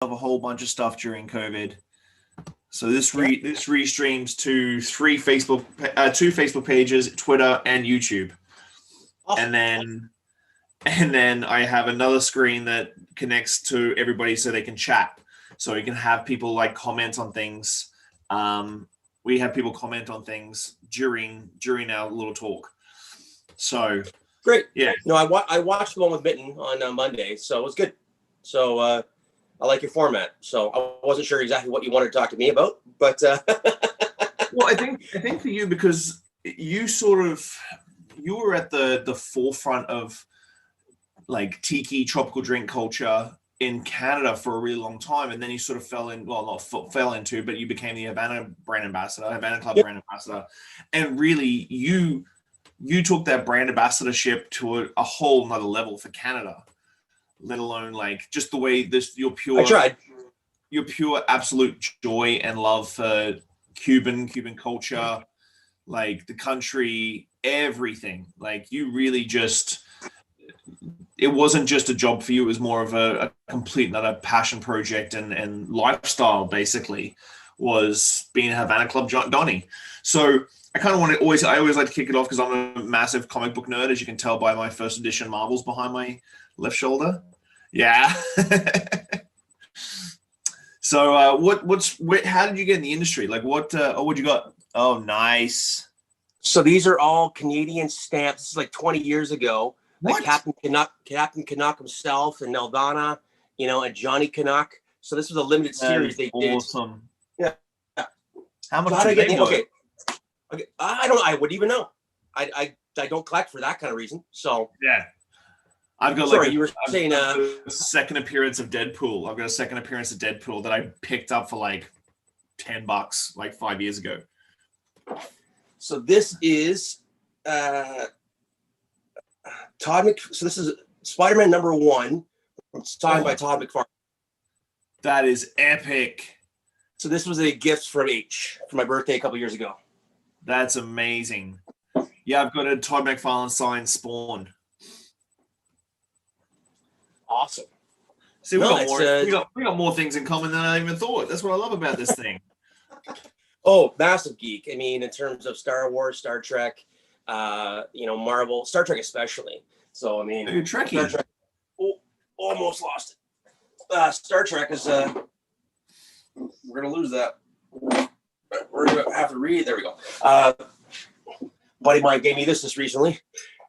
of a whole bunch of stuff during COVID. So this restreams to two Facebook pages, Twitter, and YouTube. Awesome. And then I have another screen that connects to everybody so they can chat. So you can have people like comment on things. We have people comment on things during our little talk. So great. Yeah. No, I watched the one with Mitten on Monday, so it was good. So I like your format. So I wasn't sure exactly what you wanted to talk to me about, but well, I think for you, because you were at the forefront of like tiki tropical drink culture in Canada for a really long time, and then you sort of fell into, but you became the Havana brand ambassador, Havana Club brand ambassador, and really you took that brand ambassadorship to a whole nother level for Canada, let alone like just the way your pure absolute joy and love for Cuban culture, like the country, everything. Like you really just, it wasn't just a job for you. It was more of a complete another passion project and lifestyle, basically, was being a Havana Club Donnie. So I kind of I always like to kick it off because I'm a massive comic book nerd, as you can tell by my first edition Marvels behind my left shoulder. Yeah. So how did you get in the industry? Like what you got? Oh, nice. So these are all Canadian stamps. This is like 20 years ago. What? Like Captain Canuck himself and Nelvana, and Johnny Canuck. So this was a limited series they did. Awesome. Yeah. How much did they work? Okay. I wouldn't even know. I don't collect for that kind of reason. So yeah. I've got you were saying a second appearance of Deadpool. I've got a second appearance of Deadpool that I picked up for like $10 like 5 years ago. So this is so this is Spider-Man #1, signed by Todd McFarlane. That is epic. So this was a gift from H for my birthday a couple years ago. That's amazing. Yeah, I've got a Todd McFarlane signed Spawn. Awesome. See, we got more things in common than I even thought. That's what I love about this thing. Oh, massive geek. I mean, in terms of Star Wars, Star Trek, Marvel, Star Trek especially. So, I mean, you're Trekkie. Star Trek, almost lost it. Star Trek is, we're going to lose that. We're going to have to read. There we go. Buddy of mine gave me this recently.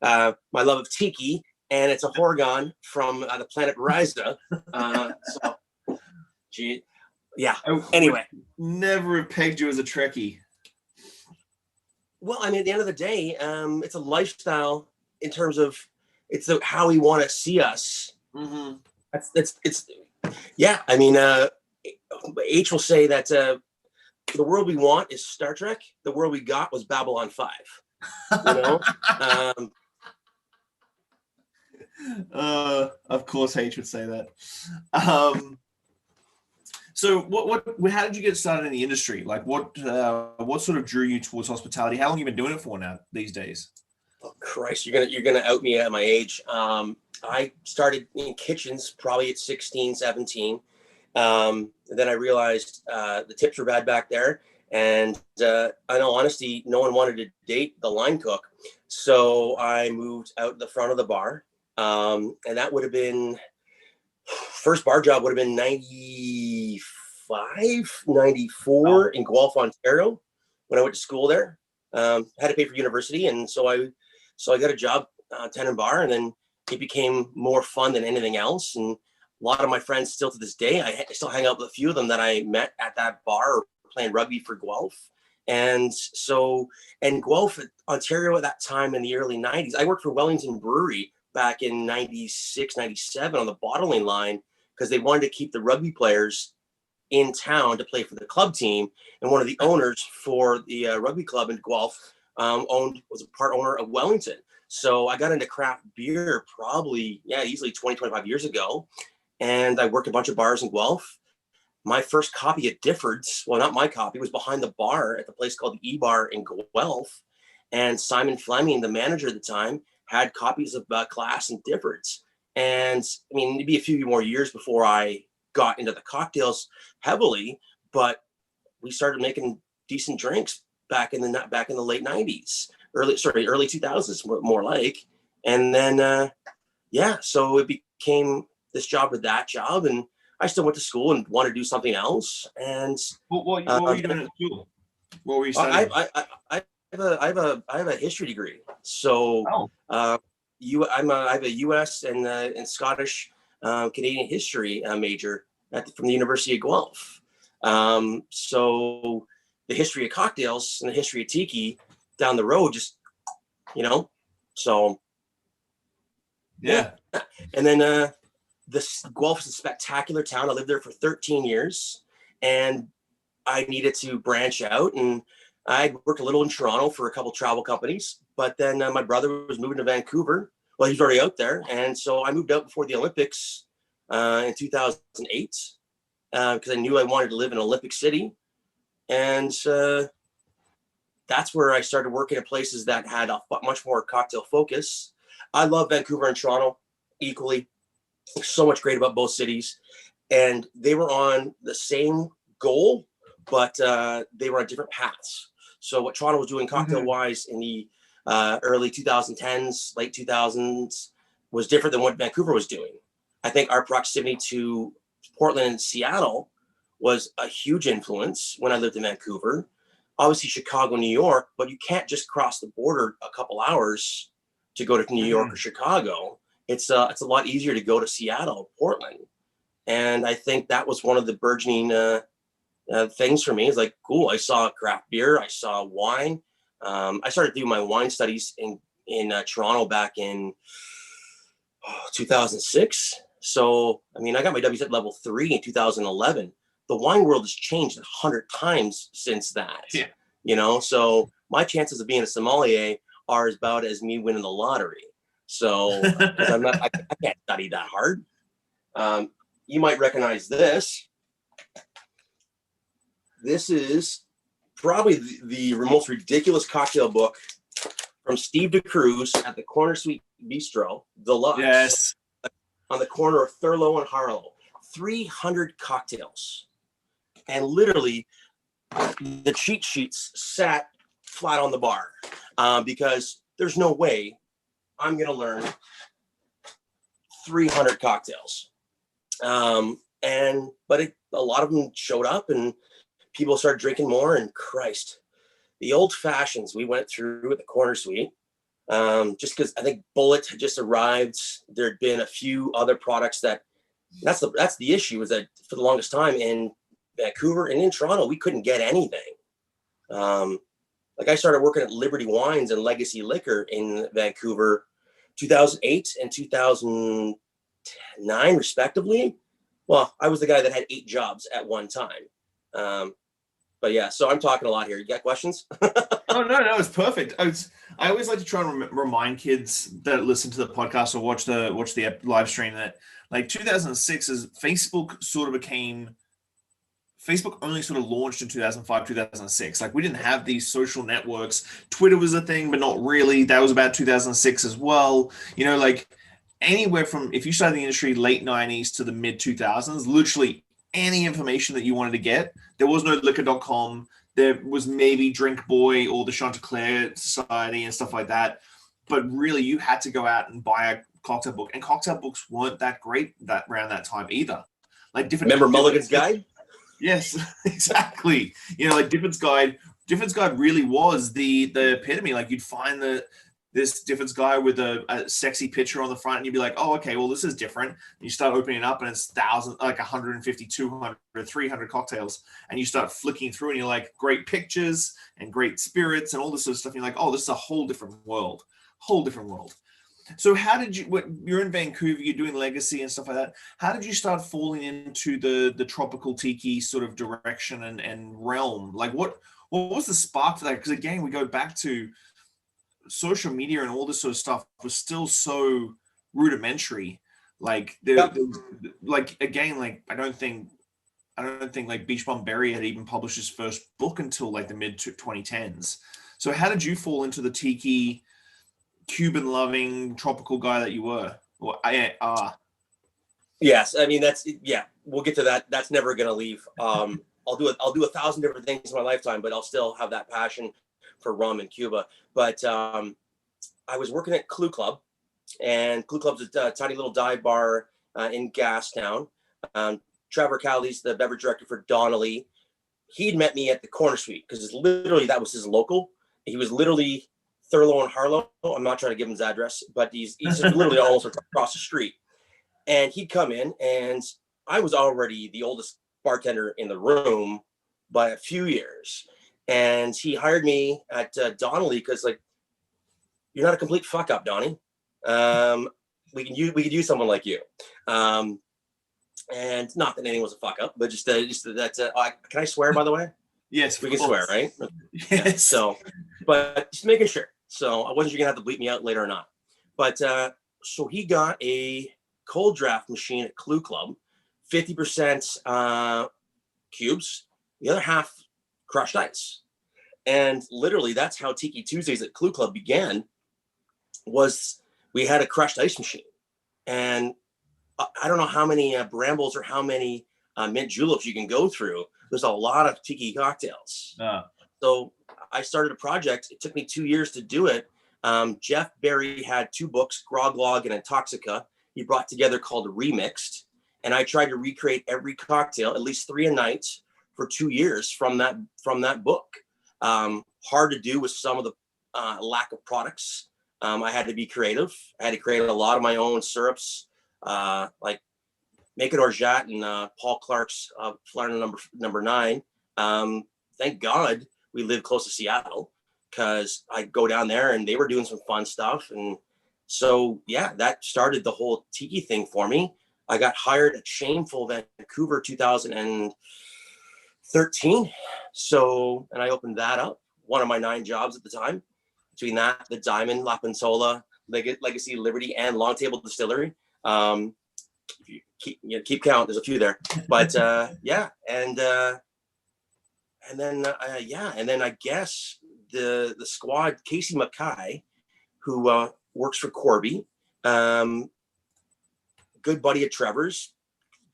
My love of tiki, and it's a Horgon from the planet Ryza. Yeah. Anyway, never have pegged you as a Trekkie. Well, I mean, at the end of the day, it's a lifestyle in terms of it's how we want to see us. Mm-hmm. Yeah. I mean, H will say that the world we want is Star Trek. The world we got was Babylon 5. Of course, H would say that. So how did you get started in the industry? Like what sort of drew you towards hospitality? How long have you been doing it for now these days? Oh Christ, you're gonna out me at my age. I started in kitchens probably at 16, 17. And then I realized the tips were bad back there. And in all honesty, no one wanted to date the line cook. So I moved out the front of the bar. And that would have been, first bar job would have been 95, 94 in Guelph, Ontario, when I went to school there. Had to pay for university. And so I got a job, tending bar, and then it became more fun than anything else. And a lot of my friends still to this day, I still hang out with a few of them that I met at that bar playing rugby for Guelph. And Guelph, Ontario at that time in the early 90s, I worked for Wellington Brewery back in 96, 97 on the bottling line because they wanted to keep the rugby players in town to play for the club team. And one of the owners for the rugby club in Guelph was a part owner of Wellington. So I got into craft beer probably, easily 20, 25 years ago. And I worked a bunch of bars in Guelph. My first copy at Difford's, well, not my copy, was behind the bar at the place called the E-Bar in Guelph. And Simon Fleming, the manager at the time, had copies of Class and Difford's. And I mean, it'd be a few more years before I got into the cocktails heavily, but we started making decent drinks back in the late 90s, early 2000s, more like. And then so it became this job with that job, and I still went to school and wanted to do something else. And what were you doing at school? What were you studying? I have a history degree. So I have a U.S. and Scottish Canadian history major from the University of Guelph. So the history of cocktails and the history of tiki down the road, just so yeah. And then Guelph is a spectacular town. I lived there for 13 years, and I needed to branch out, and I worked a little in Toronto for a couple travel companies, but then my brother was moving to Vancouver. Well, he's already out there. And so I moved out before the Olympics in 2008 because I knew I wanted to live in Olympic City. And that's where I started working at places that had a much more cocktail focus. I love Vancouver and Toronto equally. So much great about both cities. And they were on the same goal, but they were on different paths. So what Toronto was doing cocktail-wise in the early 2010s, late 2000s, was different than what Vancouver was doing. I think our proximity to Portland and Seattle was a huge influence when I lived in Vancouver. Obviously Chicago, New York, but you can't just cross the border a couple hours to go to New York or Chicago. It's a lot easier to go to Seattle, Portland. And I think that was one of the burgeoning things for me. Is like, cool, I saw craft beer, I saw wine. I started doing my wine studies in Toronto back in 2006. So, I mean, I got my WSET level 3 in 2011. The wine world has changed 100 times since that. Yeah. So my chances of being a sommelier are about as me winning the lottery. So, because I can't study that hard. You might recognize this. This is probably the most ridiculous cocktail book from Steve DeCruz at the Corner Suite Bistro Deluxe. Yes. On the corner of Thurlow and Harlow. 300 cocktails. And literally, the cheat sheets sat flat on the bar because there's no way I'm going to learn 300 cocktails. But a lot of them showed up and people started drinking more, and Christ, the old fashions we went through at the Corner Suite, just because I think Bullet had just arrived. There'd been a few other products that's the issue, is that for the longest time in Vancouver and in Toronto, we couldn't get anything. Like I started working at Liberty Wines and Legacy Liquor in Vancouver 2008 and 2009 respectively. Well, I was the guy that had 8 jobs at one time. But yeah, so I'm talking a lot here. You got questions? Oh, no, it's perfect. I always like to try and remind kids that listen to the podcast or watch the live stream that like 2006 is Facebook only sort of launched in 2005, 2006. Like we didn't have these social networks. Twitter was a thing, but not really. That was about 2006 as well. Like anywhere from, if you started the industry late 90s to the mid 2000s, literally any information that you wanted to get, there was no liquor.com. There was maybe Drink Boy or the Chanticleer Society and stuff like that. But really you had to go out and buy a cocktail book, and cocktail books weren't that great around that time either. Like Remember Mulligan's Guide? Yes, exactly. Like Difford's Guide really was the epitome. Like you'd find this Difford's Guide with a sexy picture on the front, and you'd be like, oh, okay, well, this is different. And you start opening it up, and it's 150, 200, 300 cocktails, and you start flicking through, and you're like, great pictures and great spirits and all this sort of stuff. And you're like, oh, this is a whole different world. So how did you're in Vancouver, you're doing Legacy and stuff like that. How did you start falling into the tropical tiki sort of direction and realm? Like what was the spark for that? Because again, we go back to social media and all this sort of stuff was still so rudimentary. Like I don't think like Beach Bum Berry had even published his first book until like the mid 2010s. So how did you fall into the tiki Cuban loving tropical guy that you were? Well, Yes, I mean we'll get to that. That's never going to leave. I'll do 1,000 different things in my lifetime, but I'll still have that passion for rum in Cuba. But I was working at Clue Club, and Clue Club's a tiny little dive bar in Gastown. Trevor Cowley's the beverage director for Donnelly. He'd met me at the Corner Suite because literally that was his local. He was literally Thurlow and Harlow. I'm not trying to give him his address, but he's literally almost across the street. And he'd come in, and I was already the oldest bartender in the room by a few years. And he hired me at Donnelly because, like, you're not a complete fuck up, Donnie. We could use someone like you. And not that anything was a fuck up, but just that. Can I swear, by the way? Yes, we can swear, right? Yes. Yeah, so, but just making sure. So I wasn't sure you're gonna have to bleep me out later or not. But so he got a cold draft machine at Clue Club, 50% cubes, the other half crushed ice. And literally that's how Tiki Tuesdays at Clue Club began. Was we had a crushed ice machine, and I don't know how many brambles or how many mint juleps you can go through. There's a lot of tiki cocktails. So I started a project. It took me 2 years to do it. Jeff Berry had 2 books, Grog Log and Intoxica. He brought together called Remixed. And I tried to recreate every cocktail, at least 3 a night, for 2 years from that book. Hard to do with some of the lack of products. I had to be creative. I had to create a lot of my own syrups, like Make It Orgeat and Paul Clark's Florida number 9. Thank God we live close to Seattle, because I go down there and they were doing some fun stuff. And so, yeah, that started the whole tiki thing for me. I got hired at Shameful Vancouver 2013. So, and I opened that up, one of my 9 jobs at the time. Between that, the Diamond, La Pensola, Legacy, Liberty, and Long Table Distillery. If you keep count, there's a few there. But yeah, and then I guess the squad, Casey Mackay, who works for Corby, good buddy of Trevor's,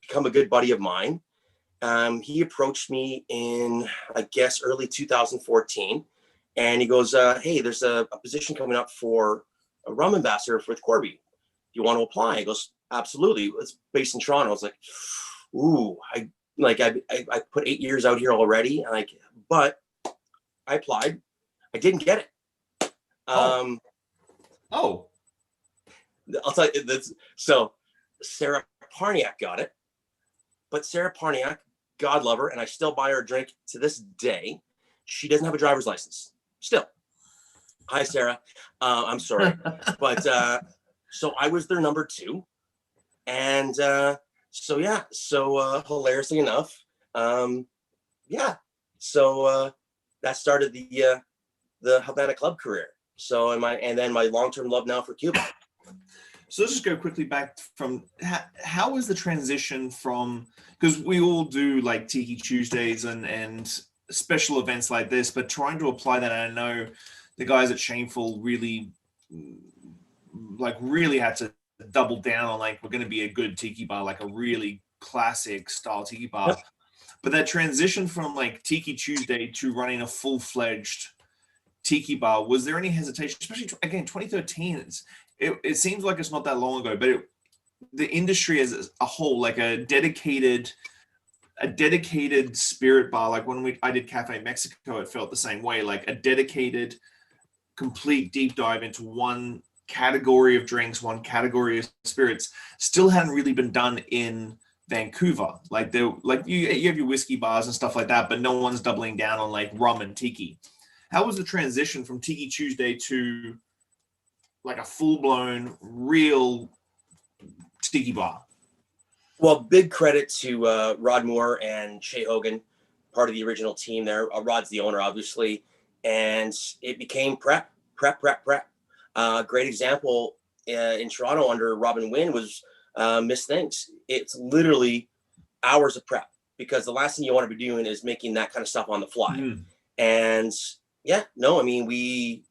become a good buddy of mine. He approached me in, I guess, early 2014. And he goes, hey, there's a position coming up for a rum ambassador with Corby. Do you want to apply? He goes, absolutely. It's based in Toronto. I was like, ooh, I put 8 years out here already. But I applied. I didn't get it. Oh. I'll tell you this. So Sarah Parniak got it. But Sarah Parniak, God love her, and I still buy her a drink to this day. She doesn't have a driver's license. Still. Hi, Sarah. I'm sorry. But so I was their number 2. And so, yeah. So hilariously enough, yeah. So that started the Havana Club career. So, and then my long-term love now for Cuba. So let's just go quickly back from how was the transition from, because we all do like Tiki Tuesdays and special events like this, but trying to apply that, and I know the guys at Shameful really had to double down on, like, we're going to be a good tiki bar, like a really classic style tiki bar. Yep. But that transition from like Tiki Tuesday to running a full-fledged tiki bar, was there any hesitation, especially again 2013? It seems like it's not that long ago, but the industry as a whole, like a dedicated spirit bar, like when I did Cafe Mexico, it felt the same way, like a dedicated, complete deep dive into one category of drinks, one category of spirits, still hadn't really been done in Vancouver. Like you have your whiskey bars and stuff like that, but no one's doubling down on like rum and tiki. How was the transition from Tiki Tuesday to like a full-blown real tiki bar? Well, big credit to Rod Moore and Shay Hogan, part of the original team there. Rod's the owner, obviously, and it became prep. Great example in Toronto under Robin Wynn was Miss Things. It's literally hours of prep, because the last thing you want to be doing is making that kind of stuff on the fly. Mm. And yeah, no, I mean, we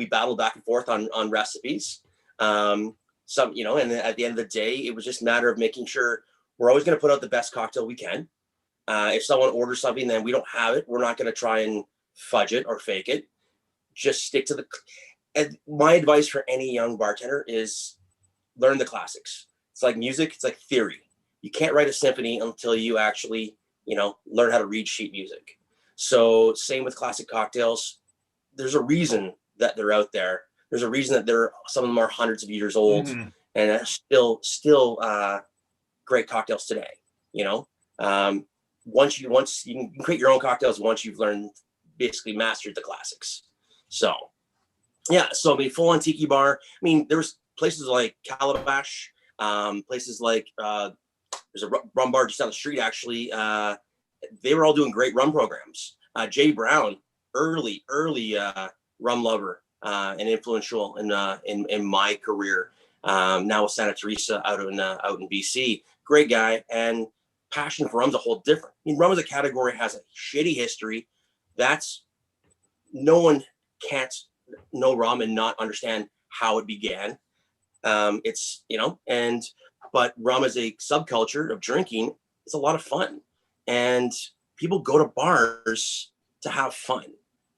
battled back and forth on recipes. And at the end of the day, it was just a matter of making sure We're always going to put out the best cocktail we can. If someone orders something, then we don't have it. We're not going to try and fudge it or fake it. Just stick to the. And my advice for any young bartender is learn the classics. It's like music. It's like theory. You can't write a symphony until you actually, learn how to read sheet music. So same with classic cocktails. There's a reason that they're out there. There's a reason that some of them are hundreds of years old, and still great cocktails today. Once you can create your own cocktails once you've learned, basically mastered the classics. So yeah, so full on tiki bar. There's places like Calabash, places like there's a rum bar just down the street actually. They were all doing great rum programs. Jay Brown, early rum lover and influential in my career. Now with Santa Teresa out in BC, great guy, and passion for rum's a whole different. Rum as a category has a shitty history. No one can't know rum and not understand how it began. But rum as a subculture of drinking, it's a lot of fun, and people go to bars to have fun.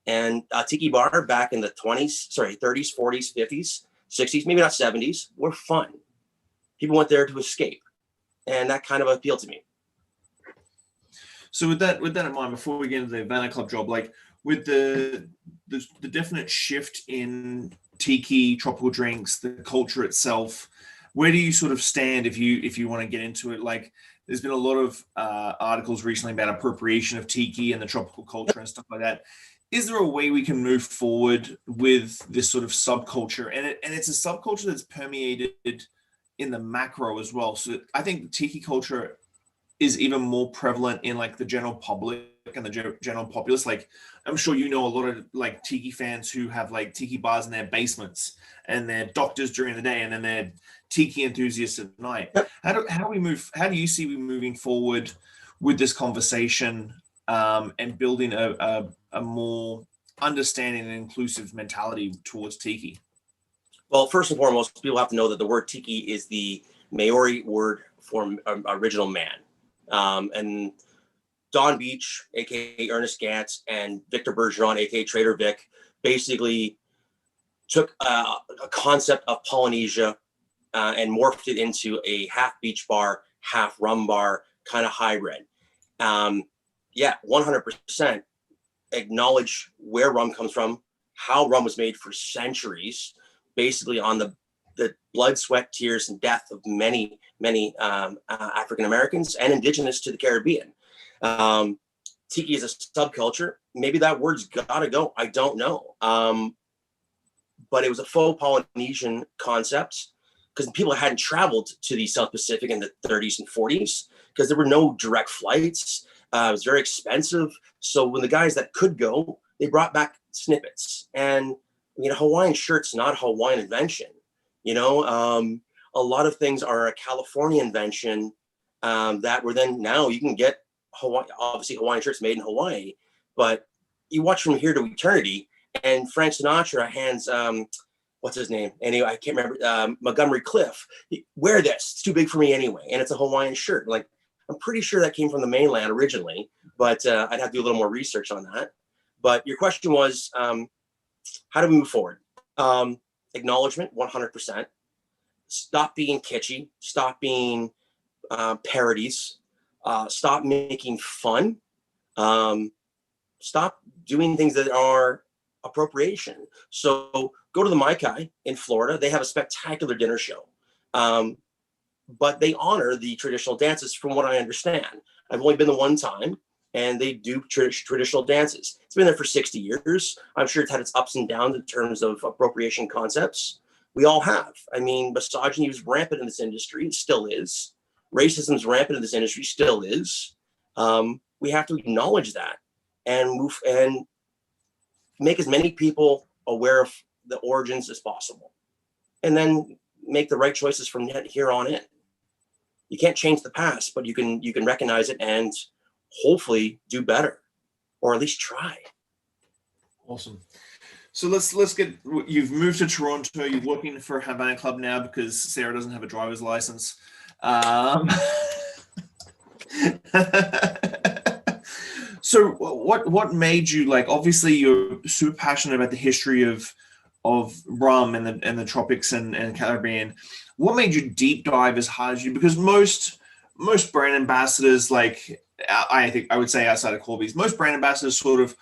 And a tiki bar back in the 30s, 40s, 50s, 60s, maybe not 70s, were fun. People went there to escape, and that kind of appealed to me. So with that in mind, before we get into the Havana Club job, like with the definite shift in tiki, tropical drinks, the culture itself, where do you sort of stand if you want to get into it? Like, there's been a lot of articles recently about appropriation of tiki and the tropical culture and stuff like that. Is there a way we can move forward with this sort of subculture? And it's a subculture that's permeated in the macro as well. So I think the tiki culture is even more prevalent in like the general public and the general populace. Like, I'm sure a lot of like tiki fans who have like tiki bars in their basements, and they're doctors during the day, and then they're tiki enthusiasts at night. Yep. How do you see we moving forward with this conversation and building a more understanding and inclusive mentality towards tiki? Well, first and foremost, people have to know that the word tiki is the Maori word for original man. And Don Beach, aka Ernest Gantz, and Victor Bergeron, aka Trader Vic, basically took a concept of Polynesia and morphed it into a half beach bar, half rum bar kind of hybrid. 100% acknowledge where rum comes from, how rum was made for centuries, basically on the blood, sweat, tears, and death of many African Americans and indigenous to the Caribbean. Tiki is a subculture. Maybe that word's gotta go. I don't know. But it was a faux Polynesian concept because people hadn't traveled to the South Pacific in the 30s and 40s because there were no direct flights. It was very expensive. So when the guys that could go, they brought back snippets. And Hawaiian shirt's not a Hawaiian invention. A lot of things are a California invention that were then, now you can get Hawaiian shirts made in Hawaii, but you watch From Here to Eternity, and Frank Sinatra hands, what's his name? Anyway, I can't remember, Montgomery Cliff, wear this, it's too big for me anyway. And it's a Hawaiian shirt. Like, I'm pretty sure that came from the mainland originally, but I'd have to do a little more research on that. But your question was, how do we move forward? Acknowledgement, 100%. Stop being kitschy. Stop being parodies. Stop making fun. Stop doing things that are appropriation. So go to the Maikai in Florida. They have a spectacular dinner show. But they honor the traditional dances from what I understand. I've only been the one time, and they do traditional dances. It's been there for 60 years. I'm sure it's had its ups and downs in terms of appropriation concepts. We all have. Misogyny was rampant in this industry. It still is. Racism is rampant in this industry. Still is. We have to acknowledge that and move and make as many people aware of the origins as possible, and then make the right choices from here on in. You can't change the past, but you can recognize it and hopefully do better, or at least try. Awesome. So let's get, you've moved to Toronto, you're working for Havana Club now because Sarah doesn't have a driver's license. So what made you, like, obviously you're super passionate about the history of rum and the tropics and Caribbean. What made you deep dive as hard as you? Because most brand ambassadors, like, I think I would say outside of Corby's, most brand ambassadors sort of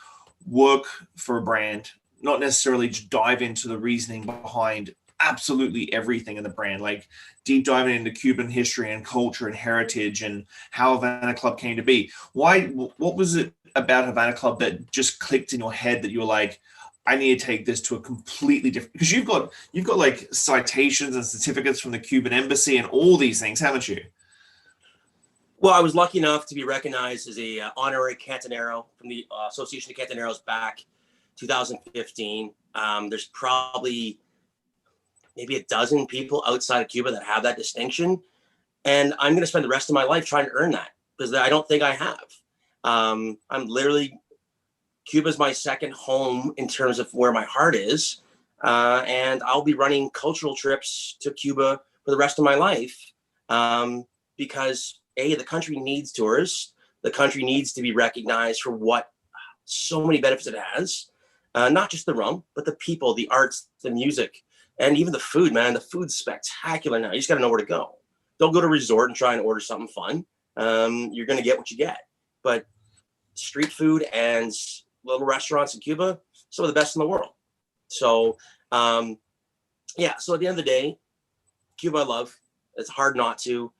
work for a brand, not necessarily just dive into the reasoning behind absolutely everything in the brand, like deep diving into Cuban history and culture and heritage and how Havana Club came to be. What was it about Havana Club that just clicked in your head that you were like, I need to take this to a completely different, because you've got like citations and certificates from the Cuban embassy and all these things, haven't you? Well, I was lucky enough to be recognized as a honorary Cantonero from the Association of Cantoneros back 2015. There's probably maybe a dozen people outside of Cuba that have that distinction. And I'm going to spend the rest of my life trying to earn that, because I don't think I have. I'm literally, Cuba's my second home in terms of where my heart is. And I'll be running cultural trips to Cuba for the rest of my life, because the country needs tourists. The country needs to be recognized for what so many benefits it has. Not just the rum, but the people, the arts, the music, and even the food, man. The food's spectacular now. You just got to know where to go. Don't go to a resort and try and order something fun. You're going to get what you get. But street food and little restaurants in Cuba, some of the best in the world. So, so at the end of the day, Cuba I love. It's hard not to.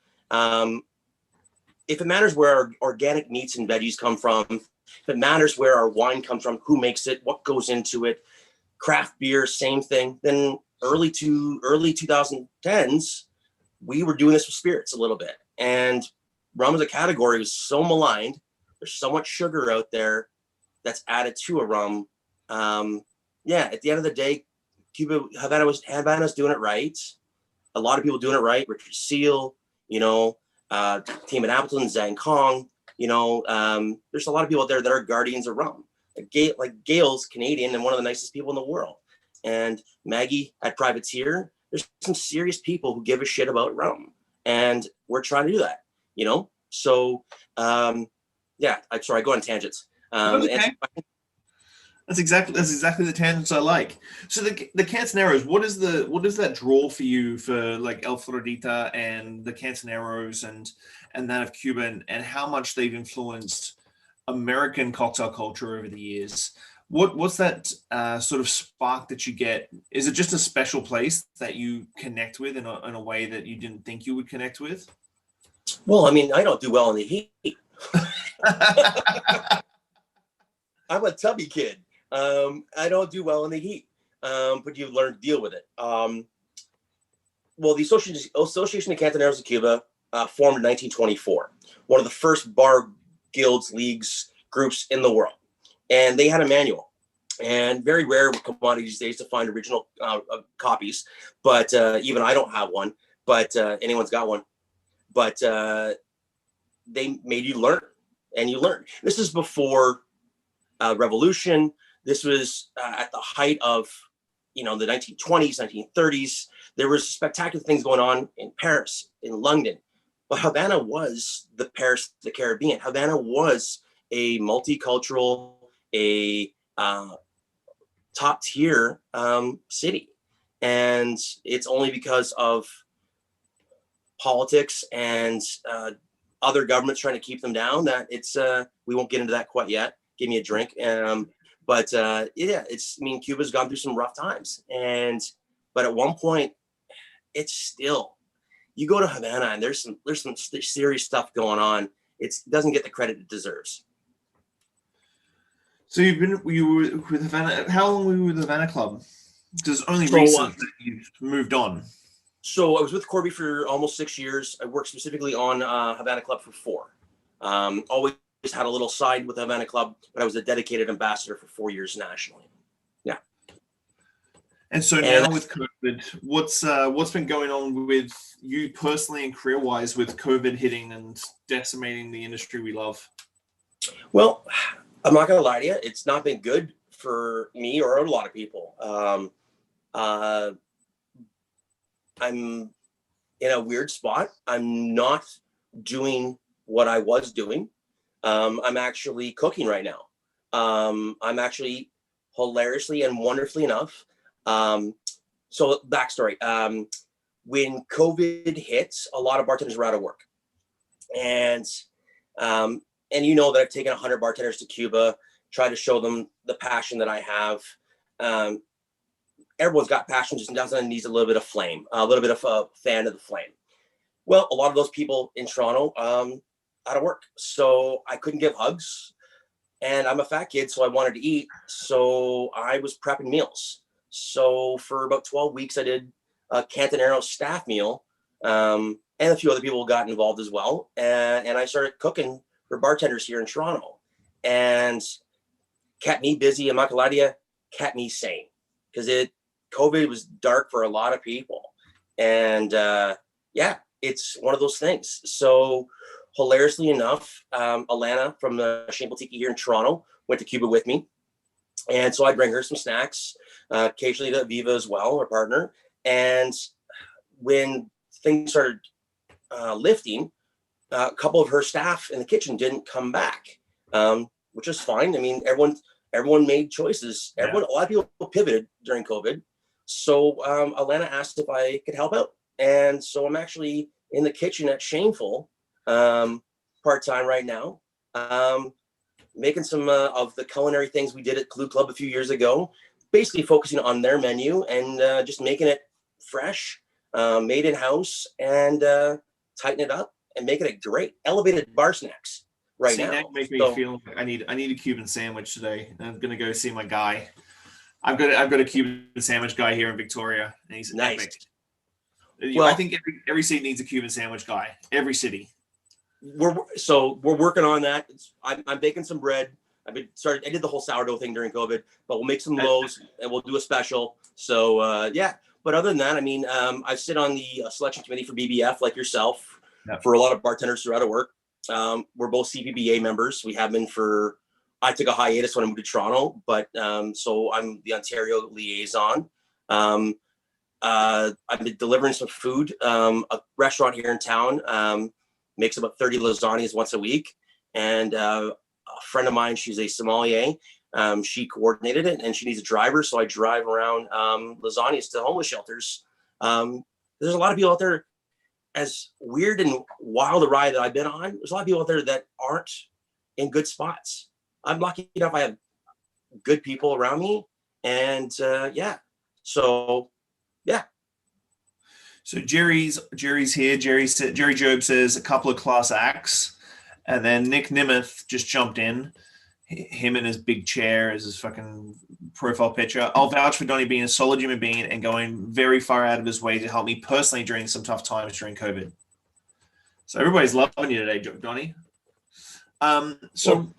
If it matters where our organic meats and veggies come from, if it matters where our wine comes from, who makes it, what goes into it, craft beer, same thing. Then early 2010s, we were doing this with spirits a little bit. And rum as a category was so maligned. There's so much sugar out there that's added to a rum. At the end of the day, Havana's doing it right. A lot of people doing it right. Richard Seal, Team at Appleton, Zhang Kong, there's a lot of people out there that are guardians of rum. Like Gail's Canadian and one of the nicest people in the world. And Maggie at Privateer, there's some serious people who give a shit about rum. And we're trying to do that, So, I'm sorry, I go on tangents. Okay. That's exactly the tangents I like. So the Cantoneros, what is that draw for you for like El Floridita and the Cantoneros and that of Cuba, and how much they've influenced American cocktail culture over the years? What's that sort of spark that you get? Is it just a special place that you connect with in a way that you didn't think you would connect with? Well, I mean, I don't do well in the heat. I'm a tubby kid. I don't do well in the heat, but you learn to deal with it. The Association of Cantoneros of Cuba formed in 1924, one of the first bar guilds, leagues, groups in the world. And they had a manual, and very rare with commodity these days to find original copies. But even I don't have one, but anyone's got one. But they made you learn, and you learn. This is before revolution. This was at the height of, the 1920s, 1930s. There was spectacular things going on in Paris, in London. But Havana was the Paris of the Caribbean. Havana was a multicultural, a top-tier city. And it's only because of politics and other governments trying to keep them down that it's, we won't get into that quite yet. Give me a drink. Cuba's gone through some rough times, but at one point, it's still, you go to Havana and there's some serious stuff going on. It doesn't get the credit it deserves. So you were with Havana. How long were you with the Havana Club? Because only recently that you've moved on. So I was with Corby for almost 6 years. I worked specifically on Havana Club for 4. Always had a little side with the Havana Club, but I was a dedicated ambassador for 4 years nationally. Yeah. And so now with COVID, what's been going on with you personally and career-wise with COVID hitting and decimating the industry we love? Well, I'm not going to lie to you. It's not been good for me or a lot of people. I'm in a weird spot. I'm not doing what I was doing. I'm actually cooking right now. I'm actually hilariously and wonderfully enough. So backstory, when COVID hits, a lot of bartenders were out of work. And you know that I've taken 100 bartenders to Cuba, tried to show them the passion that I have. Everyone's got passion, just needs a little bit of flame, a little bit of a fan of the flame. Well, a lot of those people in Toronto, out of work. So I couldn't give hugs. And I'm a fat kid, so I wanted to eat. So I was prepping meals. So for about 12 weeks, I did a Cantonero staff meal. And a few other people got involved as well. And I started cooking for bartenders here in Toronto. And kept me busy. I'm not gonna lie to you, kept me sane. Because COVID was dark for a lot of people. And yeah, it's one of those things. So hilariously enough, Alana from the Shameful Tiki here in Toronto went to Cuba with me. And so I bring her some snacks, occasionally to Viva as well, our partner. And when things started lifting, a couple of her staff in the kitchen didn't come back, which is fine. I mean, everyone made choices. A lot of people pivoted during COVID. So Alana asked if I could help out. And so I'm actually in the kitchen at Shameful part-time right now, making some of the culinary things we did at Glue Club a few years ago, basically focusing on their menu and just making it fresh, made in-house, and tighten it up and making it great. Elevated bar snacks right now. That makes me feel like I need a Cuban sandwich today. I'm gonna go see my guy. I've got a Cuban sandwich guy here in Victoria, and he's nice. Epic. Well, I think every city needs a Cuban sandwich guy. Every city. We're working on that. I'm baking some bread. I did the whole sourdough thing during COVID, but we'll make some loaves and we'll do a special. So yeah. But other than that, I mean, I sit on the selection committee for BBF, like yourself, for a lot of bartenders who are out of work. We're both CPBA members. We have been I took a hiatus when I moved to Toronto, but so I'm the Ontario liaison. I've been delivering some food. A restaurant here in town makes about 30 lasagnas once a week. And a friend of mine, she's a sommelier. She coordinated it and she needs a driver. So I drive around lasagnas to homeless shelters. There's a lot of people out there, as weird and wild a ride that I've been on. There's a lot of people out there that aren't in good spots. I'm lucky enough I have good people around me. And yeah. So yeah. So Jerry's here. Jerry Job says a couple of class acts, and then Nick Nimeth just jumped in. Him in his big chair as his fucking profile picture. I'll vouch for Donnie being a solid human being and going very far out of his way to help me personally during some tough times during COVID. So everybody's loving you today, Donnie. So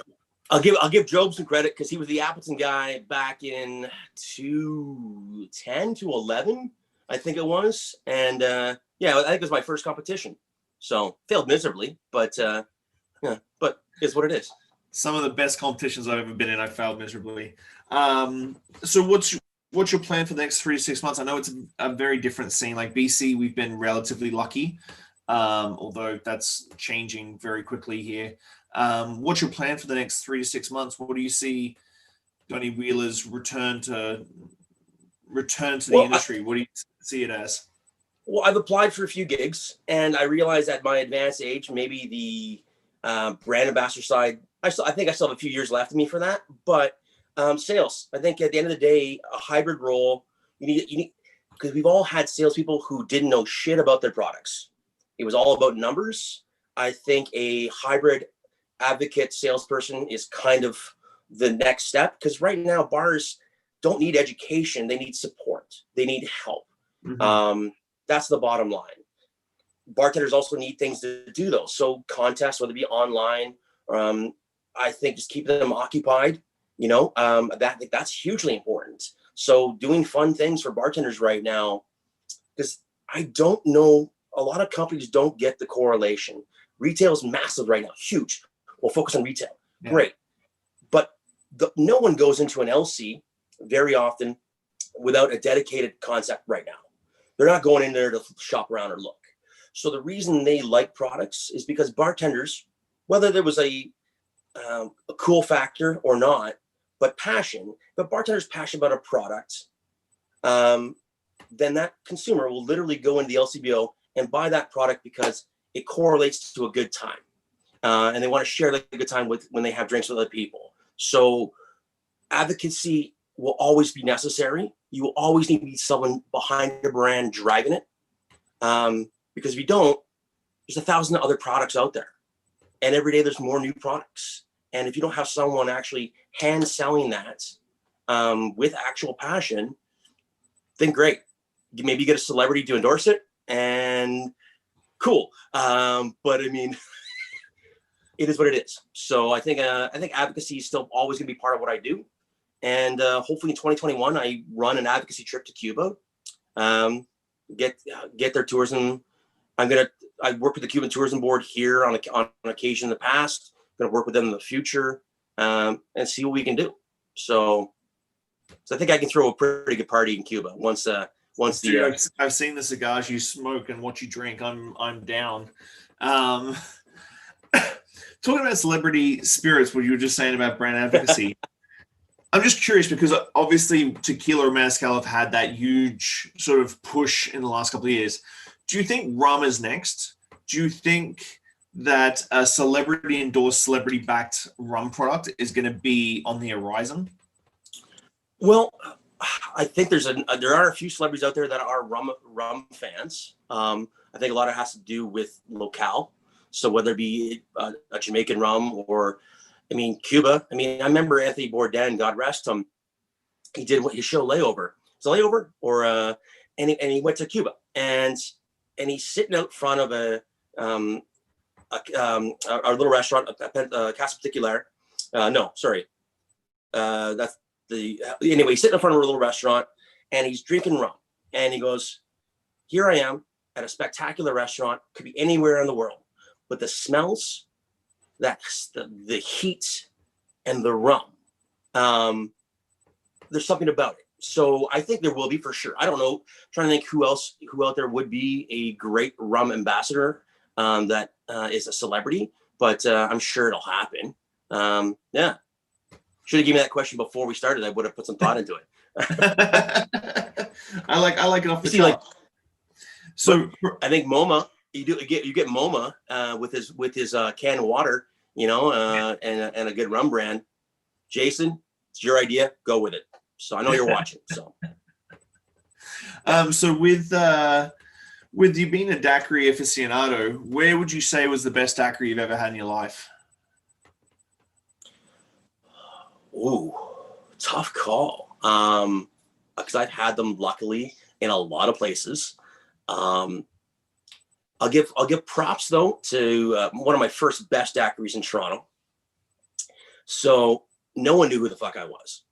I'll give Job some credit because he was the Appleton guy back in 2010 to 11, I think it was. And yeah, I think it was my first competition. So failed miserably, but yeah, but it's what it is. Some of the best competitions I've ever been in, I failed miserably. So what's your plan for the next 3 to 6 months? I know it's a very different scene. Like BC, we've been relatively lucky, although that's changing very quickly here. What's your plan for the next 3 to 6 months? What do you see Donnie Wheeler's return to the industry? What do you see it as? Well, I've applied for a few gigs, and I realize at my advanced age, maybe the brand ambassador side, I think I still have a few years left in me for that. But sales, I think at the end of the day, a hybrid role, you need because we've all had salespeople who didn't know shit about their products. It was all about numbers. I think a hybrid advocate salesperson is kind of the next step, because right now bars don't need education. They need support. They need help. Mm-hmm. That's the bottom line. Bartenders also need things to do those. So contests, whether it be online, I think just keeping them occupied, that's hugely important. So doing fun things for bartenders right now, because I don't know, a lot of companies don't get the correlation. Retail is massive right now, huge. We'll focus on retail. Yeah. Great. But no one goes into an LC very often without a dedicated concept right now. They're not going in there to shop around or look. So the reason they like products is because bartenders whether there was a cool factor or not, but passion, but bartender's passionate about a product, then that consumer will literally go into the LCBO and buy that product because it correlates to a good time. And they want to share the good time with when they have drinks with other people. So advocacy will always be necessary. You will always need to be someone behind your brand driving it. Because if you don't, there's 1,000 other products out there. And every day there's more new products. And if you don't have someone actually hand selling that with actual passion, then great. Maybe get a celebrity to endorse it and cool. But I mean, it is what it is. So I think advocacy is still always going to be part of what I do. And hopefully in 2021, I run an advocacy trip to Cuba, get their tourism. I worked with the Cuban Tourism Board here on occasion in the past. I'm going to work with them in the future and see what we can do. So I think I can throw a pretty good party in Cuba once Dude, I've seen the cigars you smoke and what you drink. I'm down. Talking about celebrity spirits, what you were just saying about brand advocacy. I'm just curious because obviously tequila or mezcal have had that huge sort of push in the last couple of years. Do you think rum is next? Do you think that a celebrity endorsed, celebrity backed rum product is going to be on the horizon? Well, I think there are a few celebrities out there that are rum fans. I think a lot of it has to do with locale. So whether it be a Jamaican rum or, I mean, Cuba. I mean, I remember Anthony Bourdain, God rest him, he did his show Layover. It's a Layover, or and he went to Cuba, and he's sitting out front of our little restaurant, Casa Particular. No, sorry, that's anyway. He's sitting in front of a little restaurant, and he's drinking rum, and he goes, "Here I am at a spectacular restaurant, could be anywhere in the world, but the smells." That's the heat and the rum. There's something about it. So I think there will be for sure. I don't know. I'm trying to think who out there would be a great rum ambassador that is a celebrity, but I'm sure it'll happen. Yeah. Should have given me that question before we started. I would have put some thought into it. I like it off the top. So I think MoMA, you get MoMA with his canned water, and a good rum brand. Jason, it's your idea. Go with it. So I know you're watching. So, so with you being a daiquiri aficionado, where would you say was the best daiquiri you've ever had in your life? Ooh, tough call. Because I've had them luckily in a lot of places. I'll give props though to one of my first best daiquiris in Toronto. So no one knew who the fuck I was,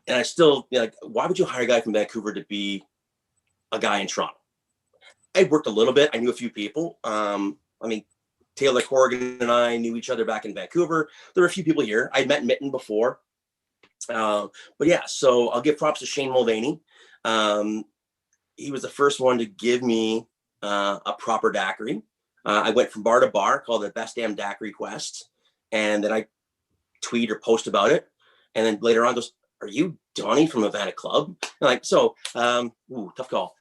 and I still why would you hire a guy from Vancouver to be a guy in Toronto? I worked a little bit. I knew a few people. I mean, Taylor Corrigan and I knew each other back in Vancouver. There were a few people here. I'd met Mitten before, but yeah. So I'll give props to Shane Mulvaney. He was the first one to give me a proper daiquiri. I went from bar to bar, called it Best Damn Daiquiri Quest, and then I tweet or post about it. And then later on goes, "Are you Donnie from Havana Club?" And tough call.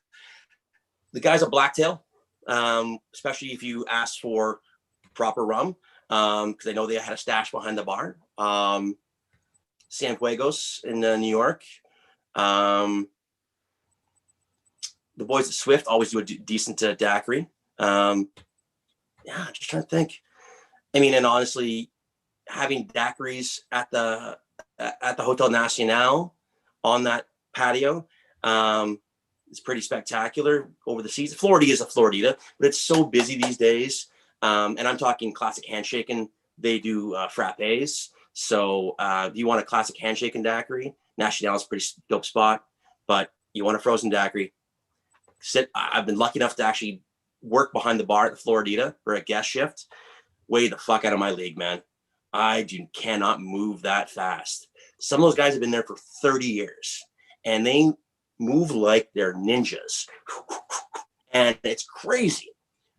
The guy's a blacktail, especially if you ask for proper rum, because I know they had a stash behind the bar. San Fuegos in New York. The boys at Swift always do a decent daiquiri. Just trying to think. I mean, and honestly, having daiquiris at the Hotel Nacional on that patio is pretty spectacular over the season. Florida is a Floridita, but it's so busy these days. And I'm talking classic handshaking. They do frappes. So if you want a classic handshaking daiquiri, Nacional is a pretty dope spot. But you want a frozen daiquiri, I've been lucky enough to actually work behind the bar at the Floridita for a guest shift. Way the fuck out of my league, man. I cannot move that fast. Some of those guys have been there for 30 years and they move like they're ninjas. And it's crazy.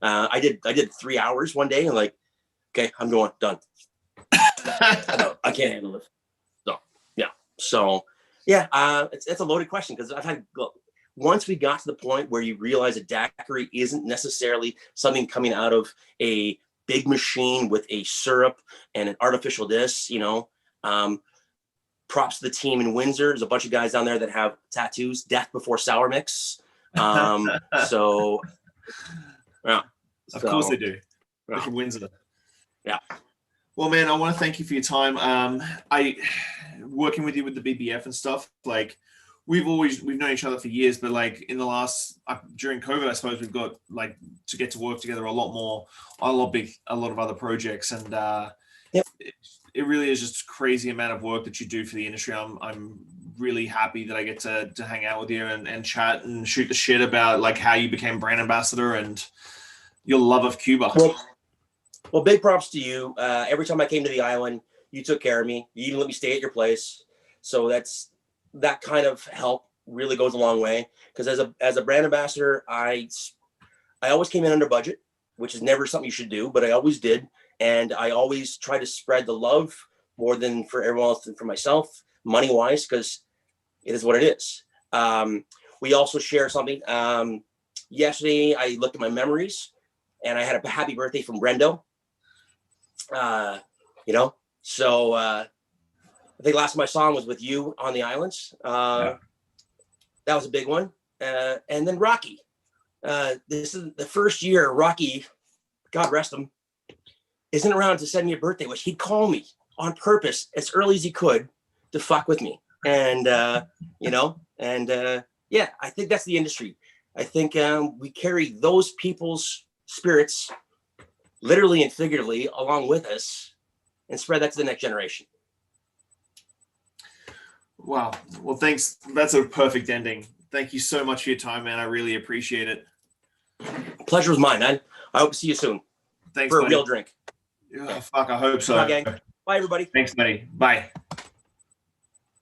I did 3 hours one day and Okay, I'm going, done. I can't handle this. So it's a loaded question, because I've had, once we got to the point where you realize a daiquiri isn't necessarily something coming out of a big machine with a syrup and an artificial this, props to the team in Windsor. There's a bunch of guys down there that have tattoos, death before sour mix. So yeah. Of course they do. They're from Windsor. Yeah. Well, man, I want to thank you for your time. I working with you with the BBF and stuff. Like, we've known each other for years, but like in the last during COVID, I suppose we've got like to get to work together a lot more, a lot of other projects, and it really is just a crazy amount of work that you do for the industry. I'm really happy that I get to hang out with you and chat and shoot the shit about like how you became brand ambassador and your love of Cuba. Well, big props to you. Every time I came to the island, you took care of me. You even let me stay at your place. So that kind of help really goes a long way. Because as a brand ambassador, I always came in under budget, which is never something you should do, but I always did. And I always try to spread the love more than for everyone else and for myself, money-wise, because it is what it is. We also share something. Yesterday, I looked at my memories, and I had a happy birthday from Brendo. So I think last time I saw him was with you on the islands. That was a big one. And then Rocky. This is the first year Rocky, God rest him, isn't around to send me a birthday wish. He'd call me on purpose as early as he could to fuck with me. And, I think that's the industry. I think we carry those people's spirits literally and figuratively along with us and spread that to the next generation. Wow. Well, thanks. That's a perfect ending. Thank you so much for your time, man. I really appreciate it. Pleasure was mine, man. I hope to see you soon. Thanks, for buddy. a real drink. Oh, fuck, I hope so. Bye, gang. Bye, everybody. Thanks, buddy. Bye.